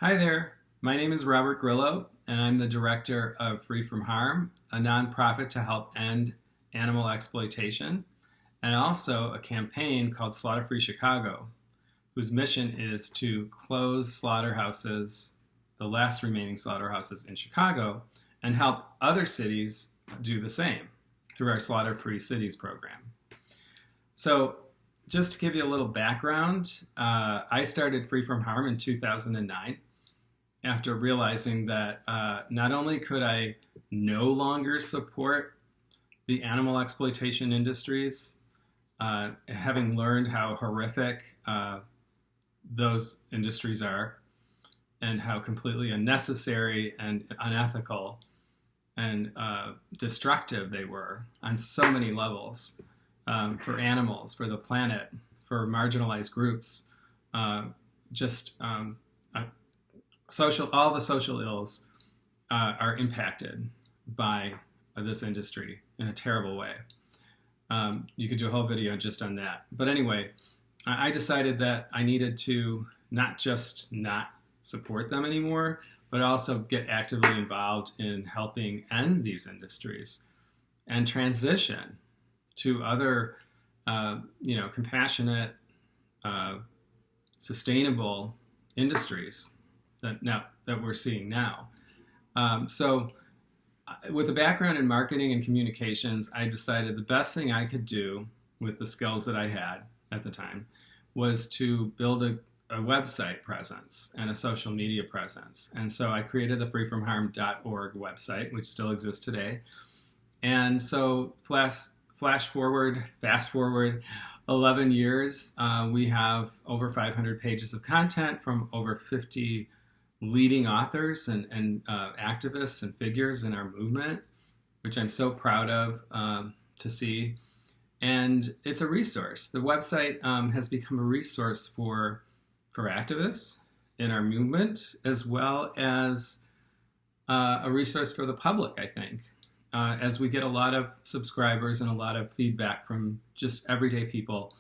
Hi there, my name is Robert Grillo, and I'm the director of Free From Harm, a nonprofit to help end animal exploitation, and also a campaign called Slaughter Free Chicago, whose mission is to close slaughterhouses, the last remaining slaughterhouses in Chicago, and help other cities do the same through our Slaughter Free Cities program. So, just to give you a little background, I started Free From Harm in 2009 after realizing that not only could I no longer support the animal exploitation industries, having learned how horrific those industries are and how completely unnecessary and unethical and destructive they were on so many levels for animals, for the planet, for marginalized groups, all the social ills are impacted by this industry in a terrible way. You could do a whole video just on that. But anyway, I decided that I needed to not just not support them anymore, but also get actively involved in helping end these industries and transition to other, compassionate, sustainable industries that we're seeing now. So with a background in marketing and communications, I decided the best thing I could do with the skills that I had at the time was to build a website presence and a social media presence. And so I created the freefromharm.org website, which still exists today. And so fast forward 11 years, we have over 500 pages of content from over 50 leading authors and activists and figures in our movement, which I'm so proud of to see. And it's a resource. The website has become a resource for activists in our movement, as well as a resource for the public, I think, as we get a lot of subscribers and a lot of feedback from just everyday people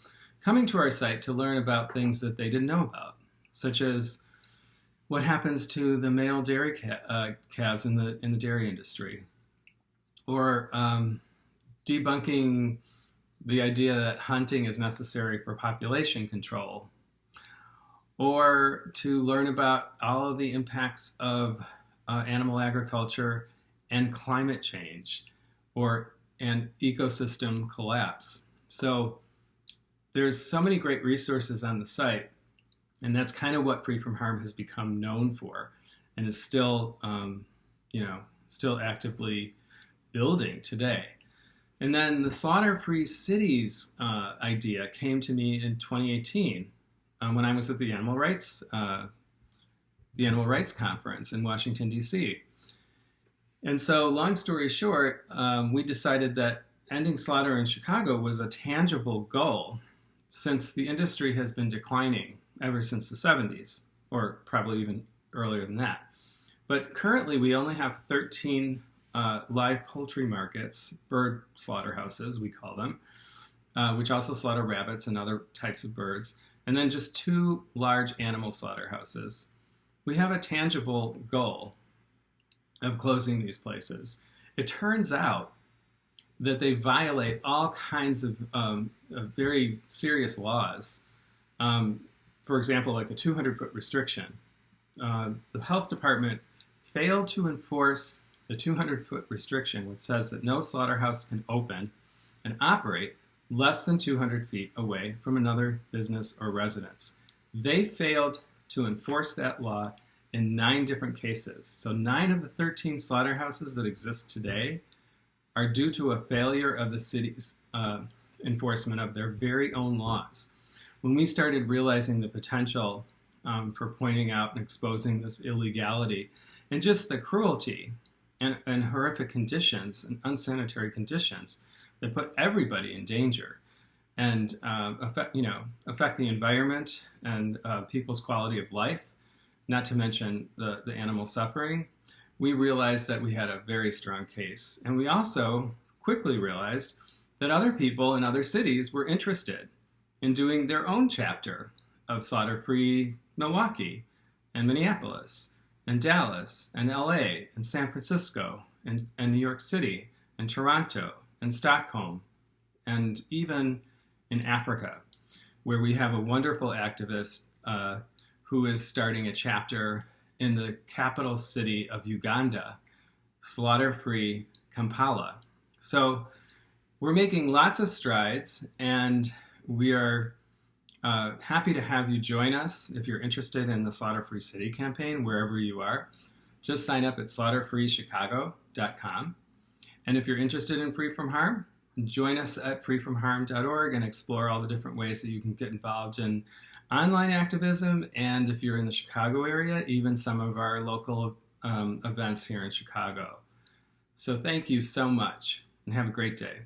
coming to our site to learn about things that they didn't know about, such as what happens to the male dairy calves in the dairy industry, or debunking the idea that hunting is necessary for population control, or to learn about all of the impacts of animal agriculture and climate change and ecosystem collapse. So there's so many great resources on the site, and that's kind of what Free From Harm has become known for, and is still, still actively building today. And then the Slaughter Free Cities idea came to me in 2018 when I was at the Animal Rights Conference in Washington, D.C. And so, long story short, we decided that ending slaughter in Chicago was a tangible goal, since the industry has been declining ever since the 70s, or probably even earlier than that. But currently, we only have 13 live poultry markets, bird slaughterhouses, we call them, which also slaughter rabbits and other types of birds, and then just 2 large animal slaughterhouses. We have a tangible goal of closing these places. It turns out that they violate all kinds of very serious laws. For example, like the 200-foot restriction. The health department failed to enforce the 200-foot restriction, which says that no slaughterhouse can open and operate less than 200 feet away from another business or residence. They failed to enforce that law in 9 different cases. So 9 of the 13 slaughterhouses that exist today are due to a failure of the city's enforcement of their very own laws. When we started realizing the potential for pointing out and exposing this illegality and just the cruelty and horrific conditions and unsanitary conditions that put everybody in danger and affect the environment and people's quality of life, not to mention the animal suffering, we realized that we had a very strong case. And we also quickly realized that other people in other cities were interested in doing their own chapter of Slaughter Free Milwaukee and Minneapolis, and Dallas, and LA, and San Francisco, and New York City, and Toronto, and Stockholm, and even in Africa, where we have a wonderful activist who is starting a chapter in the capital city of Uganda, slaughter-free Kampala. So we're making lots of strides, and we are happy to have you join us if you're interested in the Slaughter-Free City campaign, wherever you are. Just sign up at slaughterfreechicago.com. And if you're interested in Free From Harm, join us at freefromharm.org and explore all the different ways that you can get involved in online activism. And if you're in the Chicago area, even some of our local events here in Chicago. So thank you so much, and have a great day.